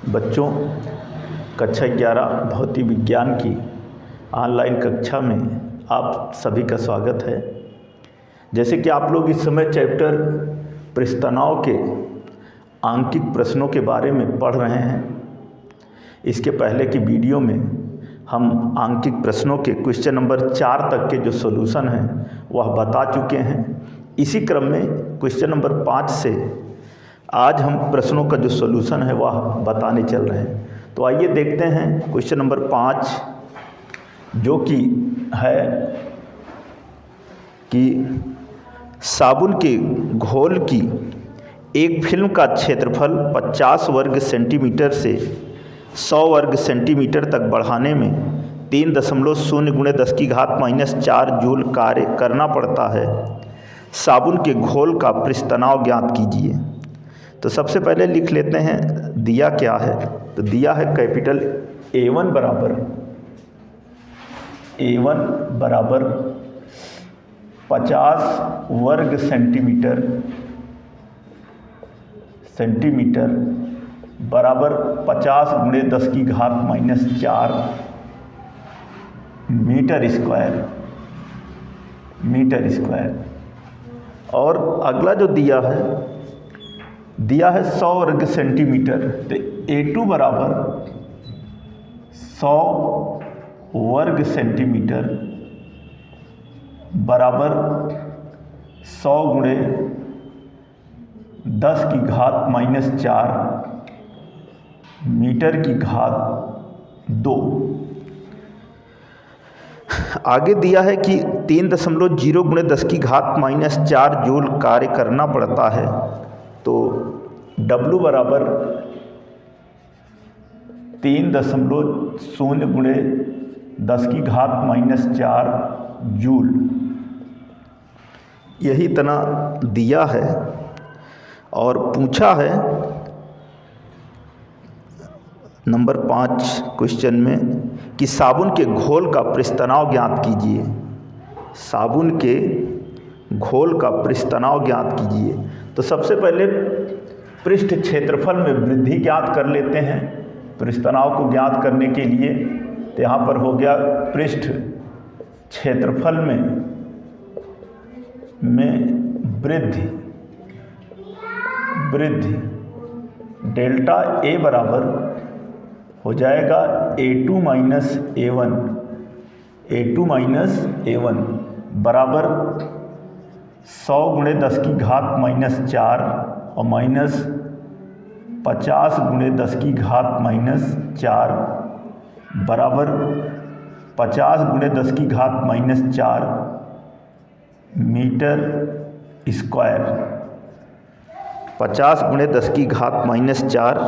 बच्चों, कक्षा 11 भौतिक विज्ञान की ऑनलाइन कक्षा में आप सभी का स्वागत है। जैसे कि आप लोग इस समय चैप्टर पृष्ठतनाव के आंकिक प्रश्नों के बारे में पढ़ रहे हैं। इसके पहले की वीडियो में हम आंकिक प्रश्नों के क्वेश्चन नंबर 4 तक के जो सॉल्यूशन हैं वह बता चुके हैं। इसी क्रम में क्वेश्चन नंबर 5 से आज हम प्रश्नों का जो सॉल्यूशन है वह बताने चल रहे हैं। तो आइए देखते हैं क्वेश्चन नंबर 5, जो कि है कि साबुन के घोल की एक फिल्म का क्षेत्रफल 50 वर्ग सेंटीमीटर से 100 वर्ग सेंटीमीटर तक बढ़ाने में 3.0 × 10⁻⁻⁴ जूल कार्य करना पड़ता है। साबुन के घोल का पृष्ठतनाव ज्ञात कीजिए। तो सबसे पहले लिख लेते हैं दिया क्या है। तो दिया है कैपिटल A1 बराबर 50 वर्ग सेंटीमीटर बराबर 50 × 10⁻⁴ मीटर स्क्वायर। और अगला जो दिया है 100 वर्ग सेंटीमीटर। तो A2 बराबर 100 वर्ग सेंटीमीटर बराबर 100 × 10⁻⁴ मीटर की घात 2। आगे दिया है कि 3.0 × 10⁻⁻⁴ जूल कार्य करना पड़ता है। तो W बराबर 3.0 × 10⁻⁴ जूल, यही इतना दिया है। और पूछा है नंबर 5 क्वेश्चन में कि साबुन के घोल का पृष्ठतनाव ज्ञात कीजिए। साबुन के घोल का पृष्ठतनाव ज्ञात कीजिए। तो सबसे पहले पृष्ठ क्षेत्रफल में वृद्धि ज्ञात कर लेते हैं। पृष्ठतनाव को ज्ञात करने के लिए तो यहाँ पर हो गया पृष्ठ क्षेत्रफल में वृद्धि डेल्टा A बराबर हो जाएगा A2 A1 बराबर 100 × 10⁻⁴ और माइनस 50 × 10⁻⁴ बराबर 50 × 10⁻⁴ मीटर स्क्वायर। 50 × 10⁻⁴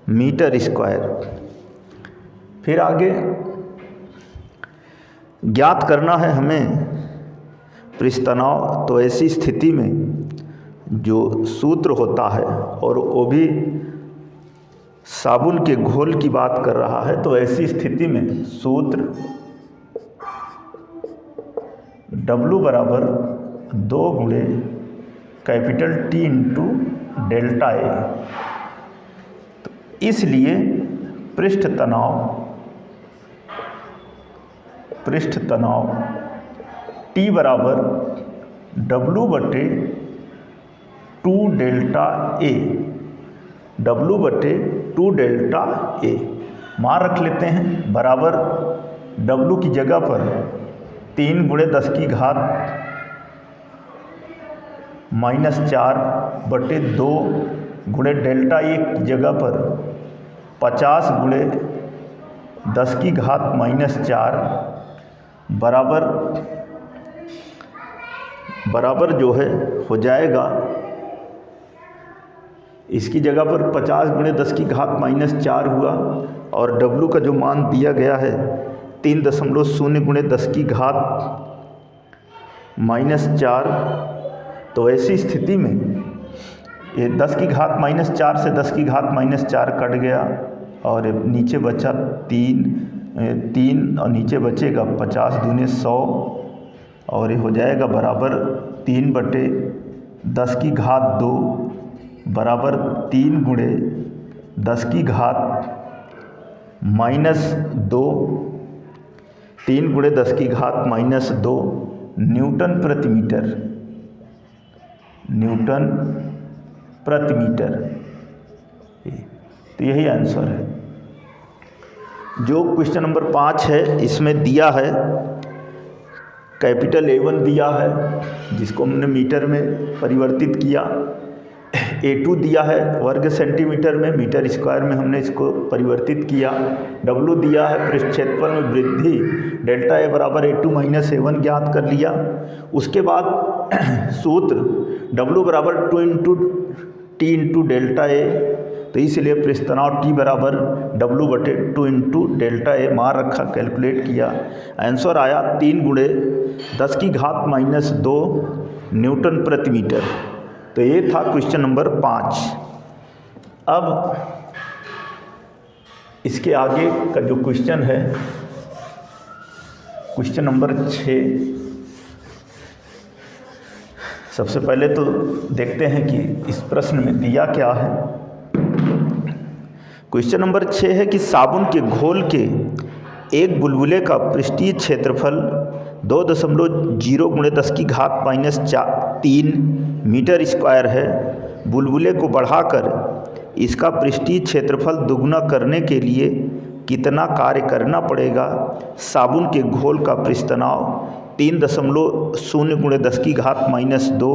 metre square. फिर आगे ज्ञात करना है हमें पृष्ठतनाव। तो ऐसी स्थिति में जो सूत्र होता है, और वो भी साबुन के घोल की बात कर रहा है, तो ऐसी स्थिति में सूत्र W बराबर 2 × कैपिटल T × डेल्टा A। तो इसलिए पृष्ठतनाव T बराबर W बटे 2 डेल्टा A, W बटे 2 डेल्टा A मान रख लेते हैं। बराबर W की जगह पर 3 × 10⁻⁻⁴ बटे 2 × डेल्टा A की जगह पर 50 × 10⁻⁻⁴ बराबर जो है हो जाएगा, इसकी जगह पर 50 × 10⁻⁻⁴ हुआ। और W का जो मान दिया गया है 3.0 × 10⁻⁻⁴। तो ऐसी स्थिति में ये 10⁻⁻⁴ से 10⁻⁻⁴ कट गया और नीचे बचा 3 और नीचे बचेगा 50 दूने 100 और ये हो जाएगा बराबर 3/10⁻² बराबर 3 × 10 की घात -2, 3 × 10 की घात -2 न्यूटन प्रति मीटर, न्यूटन प्रति मीटर। तो यही आंसर है। जो क्वेश्चन नंबर 5 है इसमें दिया है कैपिटल A1 दिया है जिसको हमने मीटर में परिवर्तित किया, A2 दिया है वर्ग सेंटीमीटर में, मीटर स्क्वायर में हमने इसको परिवर्तित किया, W दिया है पृष्ठ क्षेत्रफल में वृद्धि, डेल्टा A बराबर A2 - A1 ज्ञात कर लिया। उसके बाद सूत्र W बराबर 2 × T × डेल्टा A, तो इसलिए पृष्ठ तनाव T बराबर W/2 × डेल्टा A मान रखा, कैलकुलेट किया, आंसर आया 3 × 10 की घात -2 न्यूटन प्रति मीटर। तो ये था क्वेश्चन नंबर 5। अब इसके आगे का जो क्वेश्चन है क्वेश्चन नंबर 6, सबसे पहले तो देखते हैं कि इस प्रश्न में दिया क्या है। क्वेश्चन नंबर 6 है कि साबुन के घोल के एक बुलबुले का पृष्ठीय क्षेत्रफल 2.0 × 10 की घात -3 मीटर स्क्वायर है। बुलबुले को बढ़ाकर इसका पृष्ठीय क्षेत्रफल दुगना करने के लिए कितना कार्य करना पड़ेगा। साबुन के घोल का पृष्ठ तनाव 3.0 × 10 की घात -2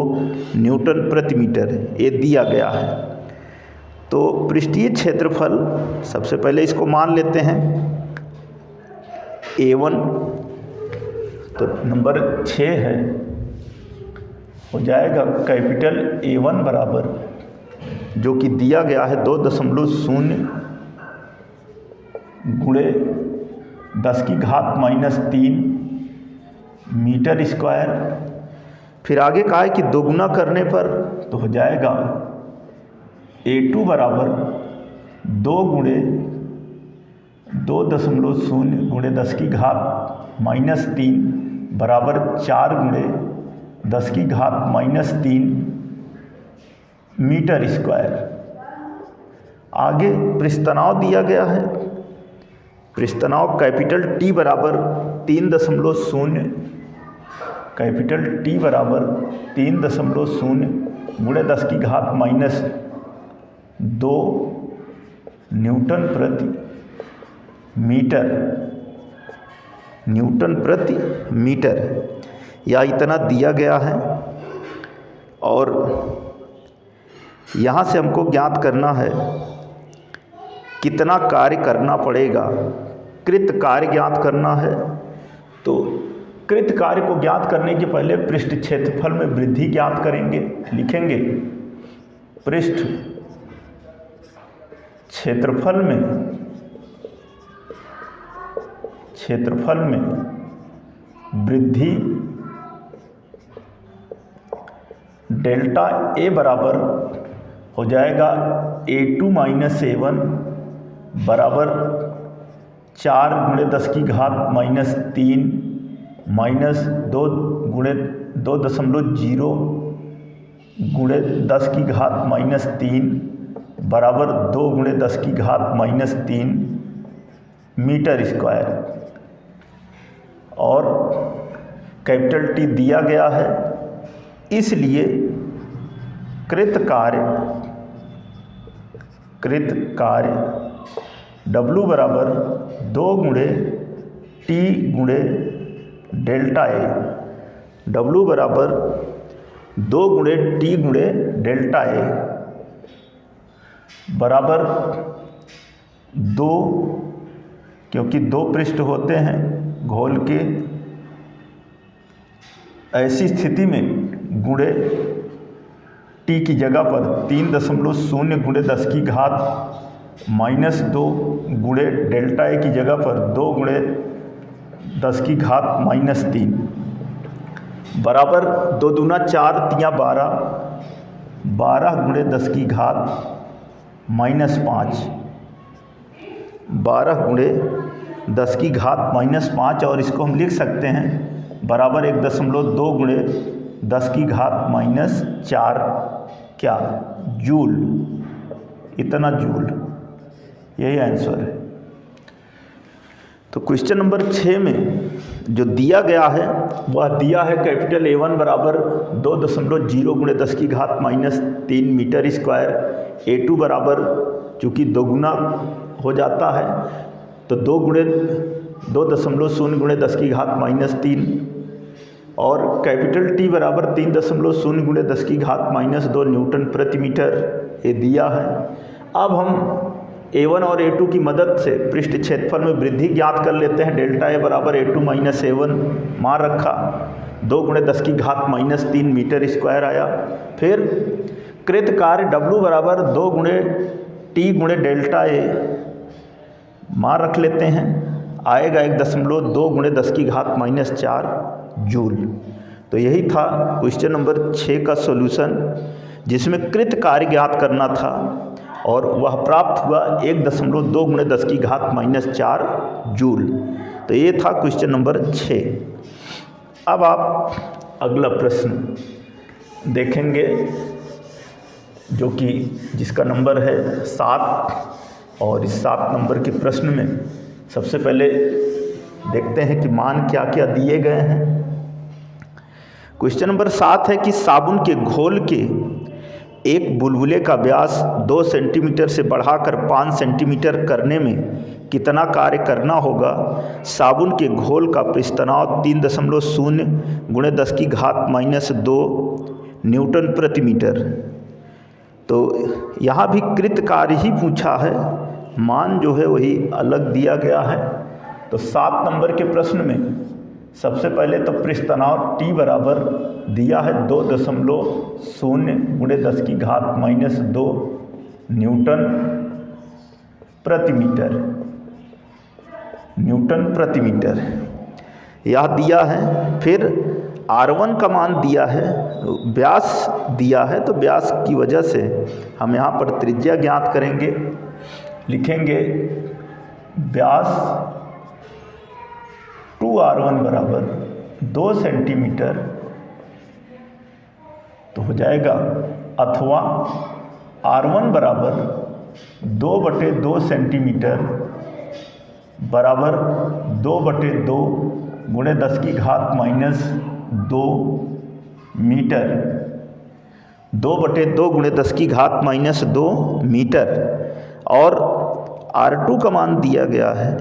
न्यूटन प्रति मीटर ये दिया गया है। तो पृष्ठीय क्षेत्रफल सबसे पहले इसको मान लेते हैं A1, तो नंबर 6 है, हो जाएगा कैपिटल A1 बराबर जो कि दिया गया है 2.0 × 10 की घात -3 मीटर स्क्वायर। फिर आगे कहा है कि दोगुना करने पर तो हो जाएगा A2 बराबर 2 × 2.0 × 10 की घात -3 बराबर 4 × 10 की घात -3 मीटर स्क्वायर। आगे पृष्ठ तनाव दिया गया है, पृष्ठ तनाव कैपिटल T बराबर 3.0, कैपिटल T बराबर 3.0 × 10 की घात -2 न्यूटन प्रति मीटर, न्यूटन प्रति मीटर या इतना दिया गया है। और यहाँ से हमको ज्ञात करना है कितना कार्य करना पड़ेगा, कृत कार्य ज्ञात करना है। तो कृत कार्य को ज्ञात करने के पहले पृष्ठ क्षेत्रफल में वृद्धि ज्ञात करेंगे, लिखेंगे पृष्ठ क्षेत्रफल में वृद्धि डेल्टा A बराबर हो जाएगा A2 - A1 बराबर 4 × 10 की घात -3 -2 × 2.0 × 10 की घात -3 बराबर 2 × 10 की घात -3 मीटर स्क्वायर। और कैपिटल T दिया गया है, इसलिए कृत कार्य W बराबर 2 × T × डेल्टा A, W बराबर 2 × T × डेल्टा A बराबर 2, क्योंकि 2 पृष्ठ होते हैं घोल के, ऐसी स्थिति में गुणे T की जगह पर 3.0 × 10 की घात -2 गुणे डेल्टा A की जगह पर 2 × 10 की घात -3 बराबर 2 दूना 4 तियाँ 12, 12 × 10 की घात -5, 12 × 10 की घात -5, और इसको हम लिख सकते हैं बराबर 1.2 × 10 की घात -4 क्या जूल, इतना जूल। यही आंसर है। तो क्वेश्चन नंबर 6 में जो दिया गया है वह दिया है कैपिटल A1 बराबर 2.0 गुणे 10 की घात -3 मीटर स्क्वायर, A2 बराबर चूँकि दोगुना हो जाता है तो 2.0 गुणे 10 की घात -3 और कैपिटल T बराबर 3.0 गुणे 10 की घात -2 न्यूटन प्रति मीटर, ये दिया है। अब हम A1 और A2 की मदद से पृष्ठ क्षेत्रफल में वृद्धि ज्ञात कर लेते हैं। डेल्टा A बराबर A2 - A1 मान रखा, 2 गुणे 10 की घात -3 मीटर स्क्वायर आया। फिर कृत कार्य W बराबर 2 गुणे T गुणे डेल्टा A मान रख लेते हैं, आएगा 1.2 गुणे 10 की घात -4 जूल। तो यही था क्वेश्चन नंबर 6 का सॉल्यूशन, जिसमें कृत कार्य ज्ञात करना था और वह प्राप्त हुआ 1.2 गुणे 10 की घात -4 जूल। तो ये था क्वेश्चन नंबर 6। अब आप अगला प्रश्न देखेंगे जो कि जिसका नंबर है 7, और इस 7 नंबर के प्रश्न में सबसे पहले देखते हैं कि मान क्या क्या दिए गए हैं। क्वेश्चन नंबर 7 है कि साबुन के घोल के एक बुलबुले का व्यास 2 सेंटीमीटर से बढ़ाकर 5 सेंटीमीटर करने में कितना कार्य करना होगा। साबुन के घोल का पृष्ठतनाव 3.0 गुणे 10 की घात -2 न्यूटन प्रति मीटर। तो यहाँ भी कृत कार्य ही पूछा है, मान जो है वही अलग दिया गया है। तो 7 नंबर के प्रश्न में सबसे पहले तो पृष्ठतनाव T बराबर दिया है 2.0 गुणे 10 की घात -2 न्यूटन प्रति मीटर, न्यूटन प्रति मीटर यह दिया है। फिर R1 का मान दिया है, व्यास दिया है, तो व्यास की वजह से हम यहाँ पर त्रिज्या ज्ञात करेंगे। लिखेंगे व्यास 2R1 बराबर 2 सेंटीमीटर, तो हो जाएगा, अथवा R1 बराबर 2/2 सेंटीमीटर बराबर 2/2 गुणे 10 की घात -2 मीटर, 2/2 गुणे 10 की घात -2 मीटर। और R2 का मान दिया गया है,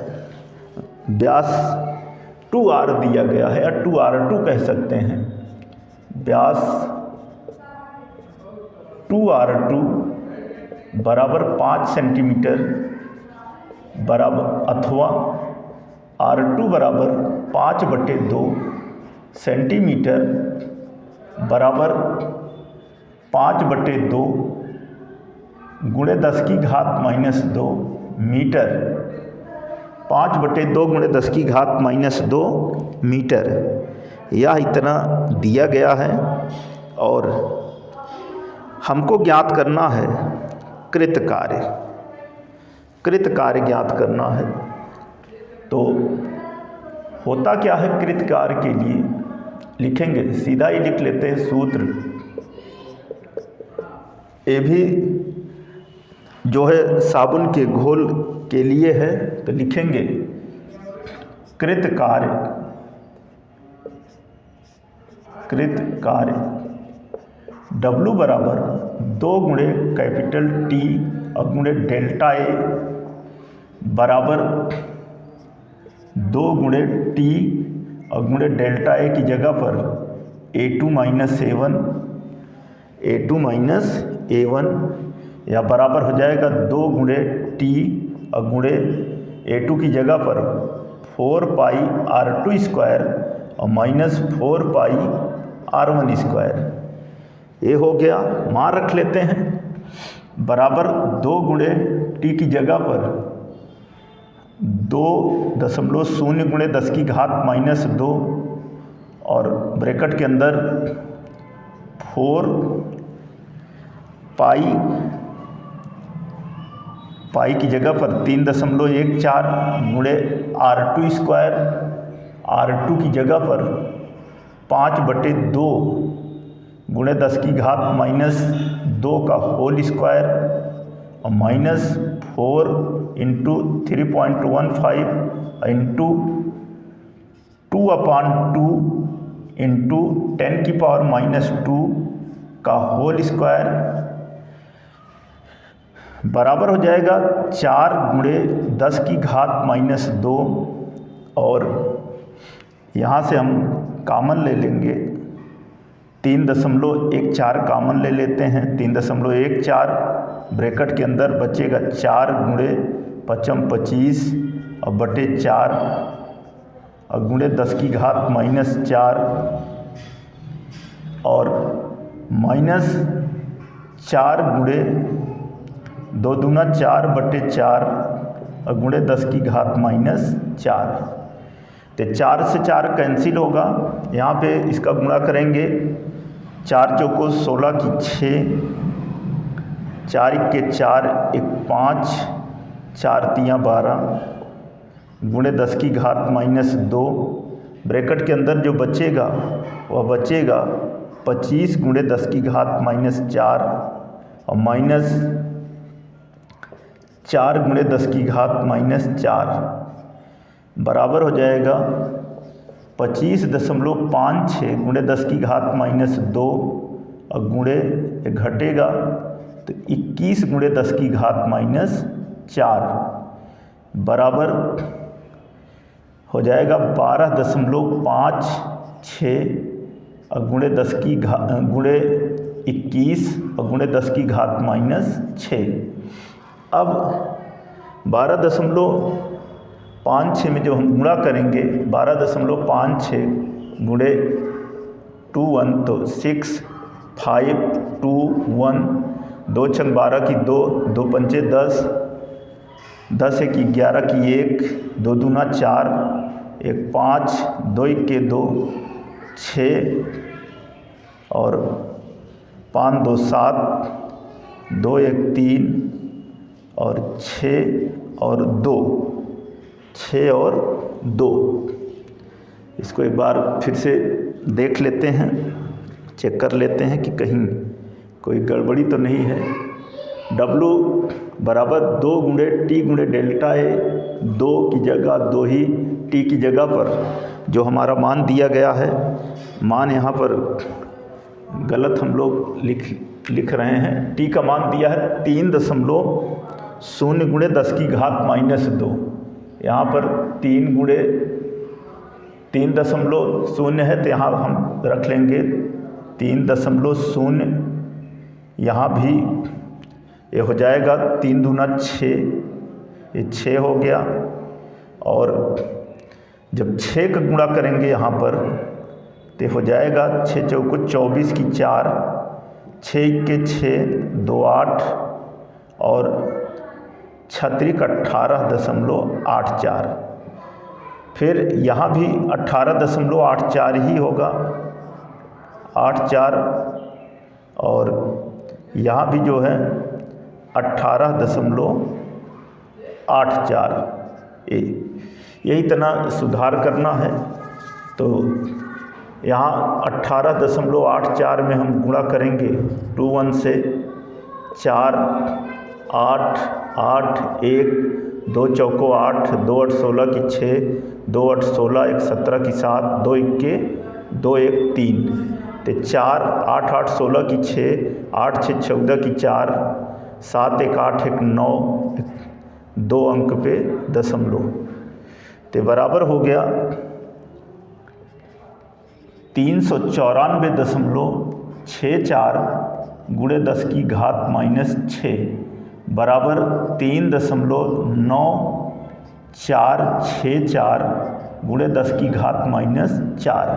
व्यास 2R दिया गया है, या 2R2 कह सकते हैं। व्यास 2R2 बराबर 5 सेंटीमीटर बराबर, अथवा R2 बराबर 5/2 सेंटीमीटर बराबर 5/2 गुणे 10 की घात -2 मीटर, 5/2 गुणे 10 की घात -2 मीटर, यह इतना दिया गया है। और हमको ज्ञात करना है कृत कार्य, कृत कार्य ज्ञात करना है। तो होता क्या है कृत कार्य के लिए, लिखेंगे सीधा ही लिख लेते हैं सूत्र। ये भी जो है साबुन के घोल के लिए है, तो लिखेंगे कृत कार्य, कृत कार्य W बराबर 2 गुणे कैपिटल T और गुणे डेल्टा A बराबर 2 गुणे T और गुणे डेल्टा A की जगह पर A2 - A1 या बराबर हो जाएगा 2 गुणे T और गुणे A2 की जगह पर 4 पाई R2 स्क्वायर और -4 पाई R1 स्क्वायर, ये हो गया। मान रख लेते हैं बराबर 2 गुणे T की जगह पर 2.0 गुणे 10 की घात -2 और ब्रैकेट के अंदर 4 पाई की जगह पर 3.14 गुणे R2 स्क्वायर, R2 की जगह पर 5/2 गुणे 10 की घात -2 का होल स्क्वायर और -4 इंटू 3.15 इंटू 2/2 इंटू 10⁻² का होल स्क्वायर बराबर हो जाएगा 4 × 10⁻²। और यहाँ से हम कामन ले लेंगे, 3.14 कामन ले लेते हैं। 3.14 ब्रैकेट के अंदर बचेगा 4 × 5 25 और बटे 4 और गुणे 10⁻⁻4 और -4 × 2 दूना 4 बटे 4 और गुणे 10⁻⁻4। तो 4 से 4 कैंसिल होगा। यहाँ पे इसका गुणा करेंगे, 4 चौको 16 की 6, 4 × 4 = 5, 4 × 3 = 12 गुणे 10⁻²। ब्रैकेट के अंदर जो बचेगा वह बचेगा 25 × 10⁻4 और -4 × 10⁻4 बराबर हो जाएगा 25.56 × 10⁻² और गुणे घटेगा तो 21 × 10⁻4 बराबर हो जाएगा 12.56 और गुणे 21 और गुणे 10⁻6। अब 12.56 में जो हम गुणा करेंगे, 12.56 गुणे 2 1 तो 6 5 2 1 2 छंग 12 की 2 2 पंचे 10 10 1 11 की 1 2 दूना 4 1 5 2 1 2 6 और 5 2 7 2 1 3 और 6 और 2 6 और 2। इसको एक बार फिर से देख लेते हैं, चेक कर लेते हैं कि कहीं कोई गड़बड़ी तो नहीं है। W बराबर 2 × T × डेल्टा है। 2 की जगह 2 ही T की जगह पर जो हमारा मान दिया गया है, मान यहाँ पर गलत हम लोग लिख रहे हैं। T का मान दिया है 3.0 × 10⁻²। यहाँ पर 3.0 है तो यहाँ हम रख लेंगे 3.0। यहाँ भी ये हो जाएगा 3 दूना 6, ये 6 हो गया। और जब 6 का गुणा करेंगे यहाँ पर तो हो जाएगा 6 चौको 24 की 4, 6 के 6 2 8 और 18.84। फिर यहाँ भी 18.84 ही होगा, 84 और यहाँ भी जो है 18.84। यही इतना सुधार करना है। तो यहाँ 18.84 में हम गुणा करेंगे 2 1 से 4 8 8 1 2 चौको 8 2 8 16 की 6 2 8 16 1 17 की 7 2 1 2 1 3 तो 4 8 8 16 की 6 8 6 14 की 4 7 1 8 1 9 2 अंक पे दशमलव तो बराबर हो गया 394.64 गुणे 10⁻⁻6 बराबर 3.9464 गुणे 10⁻4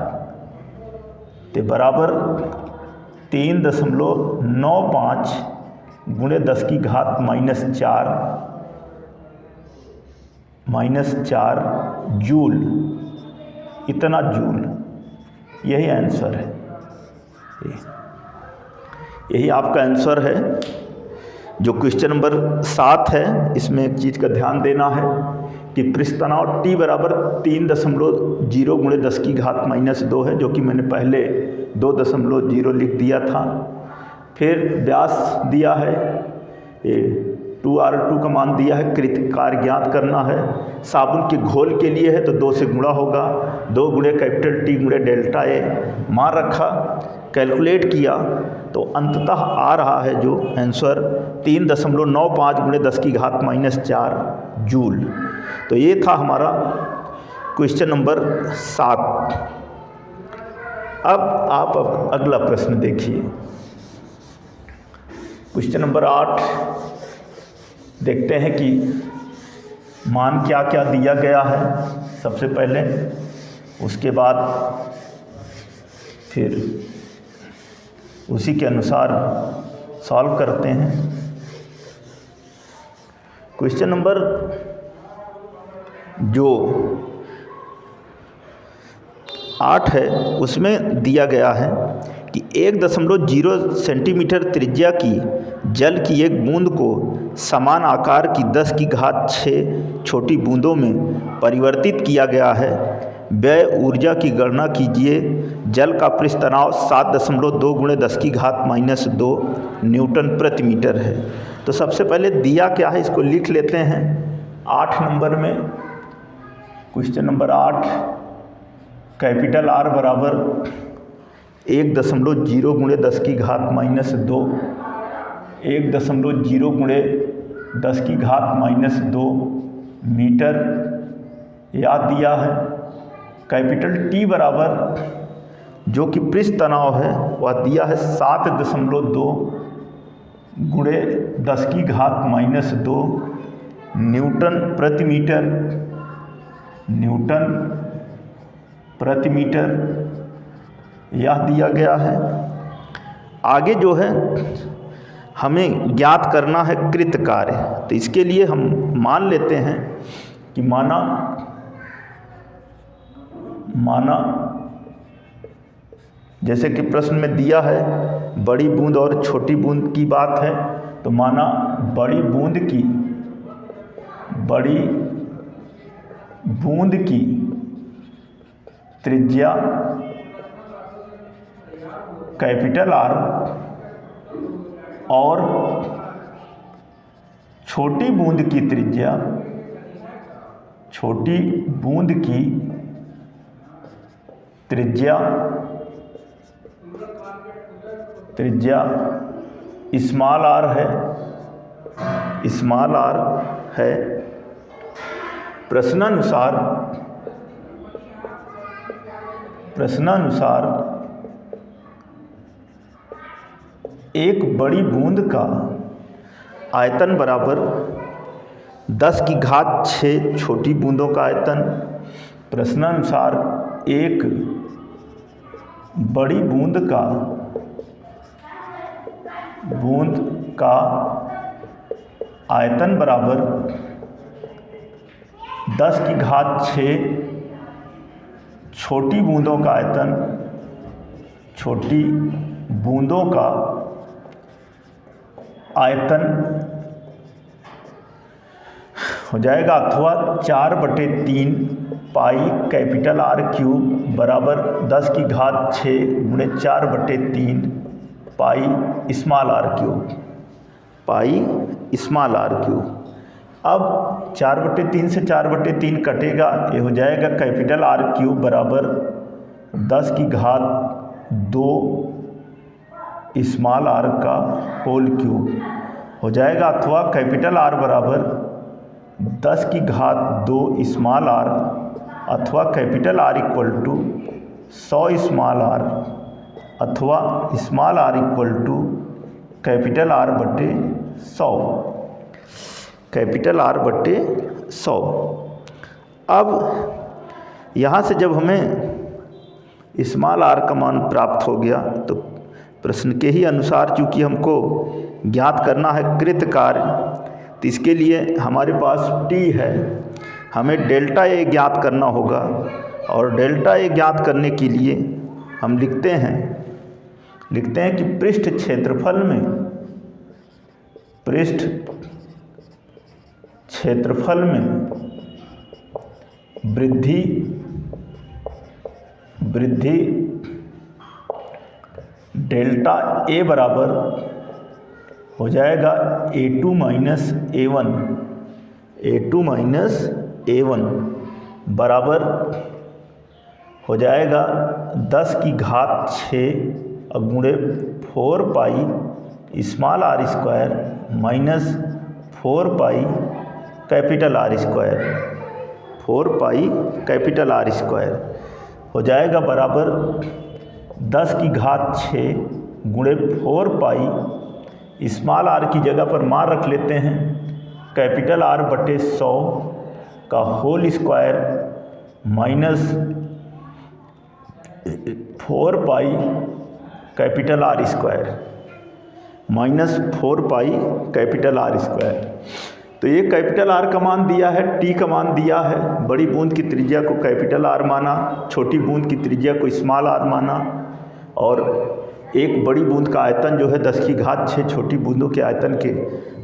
ते बराबर 3.95 गुणे 10⁻4 जूल, इतना जूल। यही आंसर है, यही आपका आंसर है। जो क्वेश्चन नंबर 7 है, इसमें एक चीज़ का ध्यान देना है कि पृष्ठ तनाव T बराबर 3.0 गुणे 10⁻² है, जो कि मैंने पहले 2.0 लिख दिया था। फिर व्यास दिया है 2R2 का मान दिया है, कृत कार्य ज्ञात करना है। साबुन के घोल के लिए है तो 2 से गुणा होगा, 2 गुणे कैपिटल T गुणे डेल्टा ए, मान रखा, कैलकुलेट किया तो अंततः आ रहा है जो आंसर 3.95 गुणे 10 की घात -4 जूल। तो ये था हमारा क्वेश्चन नंबर 7। अब आप अगला प्रश्न देखिए, क्वेश्चन नंबर 8 देखते हैं कि मान क्या क्या दिया गया है सबसे पहले, उसके बाद फिर उसी के अनुसार सॉल्व करते हैं। क्वेश्चन नंबर जो 8 है उसमें दिया गया है कि 1.0 सेंटीमीटर त्रिज्या की जल की एक बूंद को समान आकार की 10 की घात 6 छोटी बूंदों में परिवर्तित किया गया है। व्यय ऊर्जा की गणना कीजिए। जल का पृष्ठ तनाव 7.2 गुणे 10 की घात -2 न्यूटन प्रति मीटर है। तो सबसे पहले दिया क्या है इसको लिख लेते हैं। 8 नंबर में, क्वेश्चन नंबर 8, कैपिटल R बराबर 1.0 गुणे 10 की घात -2, 1.0 गुणे 10 की घात -2 मीटर याद दिया है। कैपिटल T बराबर जो कि पृष्ठ तनाव है वह दिया है 7.2 गुणे 10 की घात -2 न्यूटन प्रति मीटर, न्यूटन प्रति मीटर यह दिया गया है। आगे जो है हमें ज्ञात करना है कृत कार्य। तो इसके लिए हम मान लेते हैं कि माना जैसे कि प्रश्न में दिया है बड़ी बूंद और छोटी बूंद की बात है, तो माना बड़ी बूंद की त्रिज्या कैपिटल R और छोटी बूंद की त्रिज्या स्मॉल r है। प्रश्नानुसार एक बड़ी बूंद का आयतन बराबर 10 की घात 6 छोटी बूंदों का आयतन। प्रश्नानुसार एक बड़ी बूंद का आयतन बराबर 10 की घात 6 छोटी बूंदों का आयतन, छोटी बूंदों का आयतन हो जाएगा अथवा 4/3 पाई कैपिटल R क्यूब बराबर 10 की घात 6 गुणे 4/3 पाई स्मॉल r क्यूब, अब 4/3 से 4/3 कटेगा, ये हो जाएगा कैपिटल R क्यूब बराबर 10 की घात 2 स्मॉल r का होल क्यूब हो जाएगा, अथवा कैपिटल R बराबर 10 की घात 2 स्मॉल r अथवा capital R equal to 100 small r अथवा small r equal to capital R बटे 100, कैपिटल R बटे 100। अब यहाँ से जब हमें स्मॉल r का मान प्राप्त हो गया तो प्रश्न के ही अनुसार चूँकि हमको ज्ञात करना है कृत कार्य, तो इसके लिए हमारे पास t है, हमें डेल्टा ए ज्ञात करना होगा। और डेल्टा ए ज्ञात करने के लिए हम लिखते हैं कि पृष्ठ क्षेत्रफल में वृद्धि डेल्टा ए बराबर हो जाएगा A2 माइनस A1 बराबर हो जाएगा 10 की घात 6 गुणे 4 pi small r square minus 4 pi capital R square, 4 pi capital R square हो जाएगा बराबर 10 की घात 6 गुणे 4 पाई स्मॉल r की जगह पर मान रख लेते हैं कैपिटल R बटे 100 का whole square minus 4 pi capital R square minus 4 pi capital R square. तो ये कैपिटल R का मान दिया है, T का मान दिया है, बड़ी बूंद की त्रिज्या को कैपिटल R माना, छोटी बूंद की त्रिज्या को स्मॉल r माना, और एक बड़ी बूंद का आयतन जो है 10 की घात 6 छोटी बूंदों के आयतन के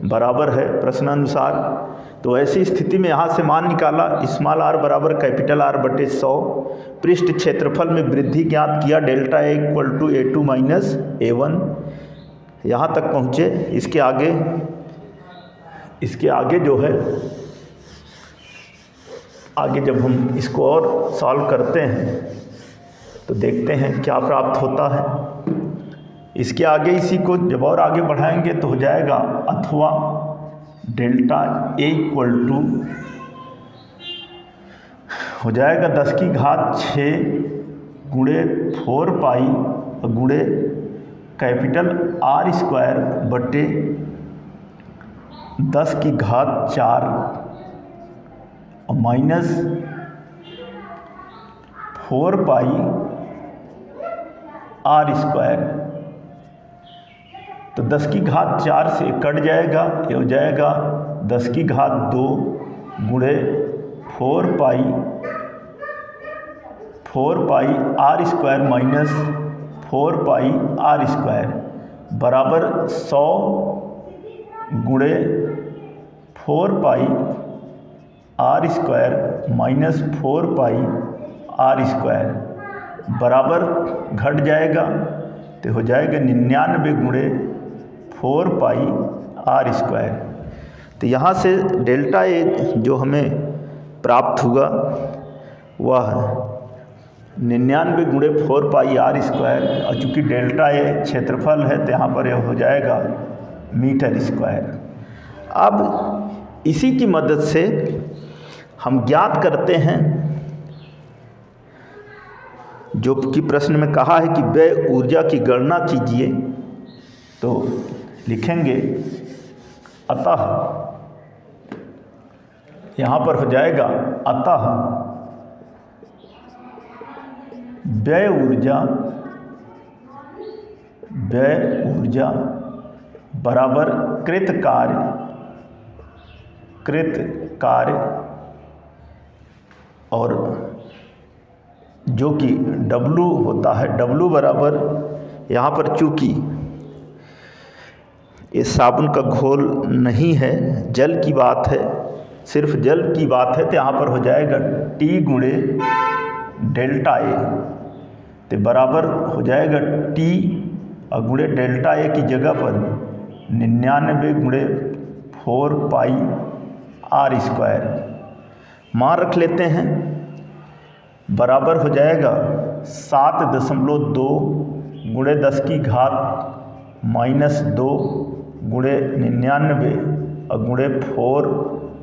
बराबर है प्रश्नानुसार। तो ऐसी स्थिति में यहाँ से मान निकाला स्मॉल r बराबर कैपिटल R बटे 100, पृष्ठ क्षेत्रफल में वृद्धि ज्ञात किया delta A equal to A2 minus A1, यहाँ तक पहुँचे। इसके आगे जो है, आगे जब हम इसको और सॉल्व करते हैं तो देखते हैं क्या प्राप्त होता है। इसके आगे इसी को जब और आगे बढ़ाएंगे तो हो जाएगा अथवा डेल्टा A इक्वल टू हो जाएगा 10 की घात 6 गुणे 4 पाई गुणे कैपिटल R स्क्वायर बटे 10 की घात 4 माइनस 4 पाई R स्क्वायर। तो 10 की घात 4 से कट जाएगा, ये हो जाएगा 10 की घात 2 गुणे 4 पाई R स्क्वायर माइनस 4 पाई R स्क्वायर बराबर 100 गुणे 4 पाई R स्क्वायर माइनस 4 पाई R स्क्वायर बराबर घट जाएगा, तो हो जाएगा 99 गुणे 4 पाई R स्क्वायर। तो यहाँ से डेल्टा A जो हमें प्राप्त हुआ वह 99 गुणे 4 पाई R स्क्वायर, और चूँकि डेल्टा A क्षेत्रफल है तो यहाँ पर यह हो जाएगा मीटर स्क्वायर। अब इसी की मदद से हम ज्ञात करते हैं जो कि प्रश्न में कहा है कि व्यय ऊर्जा की गणना कीजिए। तो लिखेंगे अतः, यहाँ पर हो जाएगा अतः व्यय ऊर्जा बराबर कृत कार्य और जो कि W होता है, W बराबर यहाँ पर चूँकि ये साबुन का घोल नहीं है, जल की बात है, सिर्फ जल की बात है, तो यहाँ पर हो जाएगा T गुणे डेल्टा A, तो बराबर हो जाएगा T और गुणे डेल्टा A की जगह पर 99 गुणे 4 पाई R स्क्वायर मान रख लेते हैं, बराबर हो जाएगा 7.2 गुणे 10 की घात माइनस 2 गुणे 99 और गुणे 4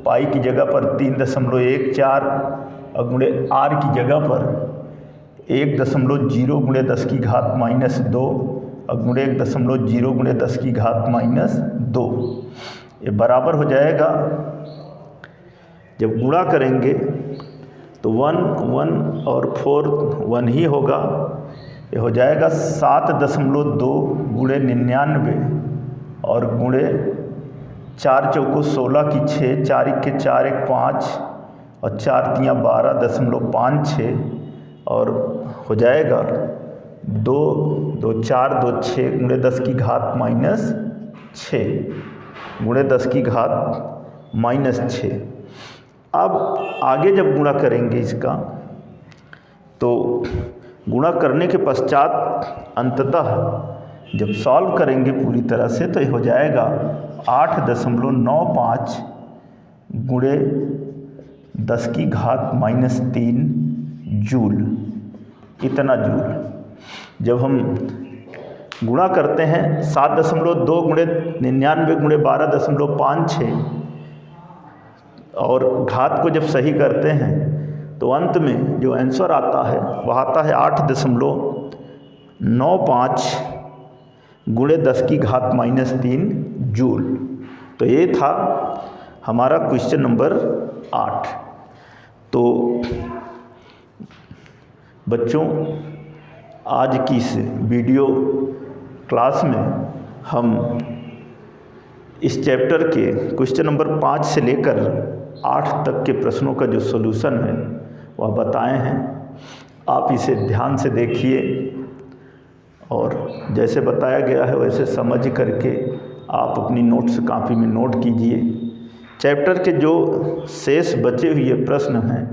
पाई की जगह पर 3.14 और गुणे R की जगह पर 1.0 गुणे 10 की घात माइनस 2 और गुणे 1.0 गुणे 10 की घात माइनस 2, ये बराबर हो जाएगा, जब गुणा करेंगे तो 1 1 और 4 1 ही होगा, ये हो जाएगा 7.2 गुणे 99 और गुणे 4 चौको 16 की 6, 4 के 4 1 5 और 4 तियाँ 12.56 और हो जाएगा 2 2 4 2 6 गुणे 10 की घात माइनस 6 गुणे 10 की घात माइनस 6। अब आगे जब गुणा करेंगे इसका, तो गुणा करने के पश्चात अंततः जब सॉल्व करेंगे पूरी तरह से तो ये हो जाएगा 8.95 गुणे 10⁻³ जूल, इतना जूल। जब हम गुणा करते हैं 7.2 गुणे 99 गुणे 12.56 और घात को जब सही करते हैं तो अंत में जो आंसर आता है वह आता है 8.95 गुणे 10⁻³ जूल। तो ये था हमारा क्वेश्चन नंबर 8। तो बच्चों, आज की इस वीडियो क्लास में हम इस चैप्टर के क्वेश्चन नंबर 5 से लेकर 8 तक के प्रश्नों का जो सॉल्यूशन है वह बताए हैं। आप इसे ध्यान से देखिए और जैसे बताया गया है वैसे समझ करके आप अपनी नोट्स कॉपी में नोट कीजिए। चैप्टर के जो शेष बचे हुए प्रश्न हैं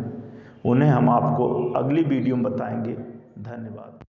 उन्हें हम आपको अगली वीडियो में बताएंगे। धन्यवाद।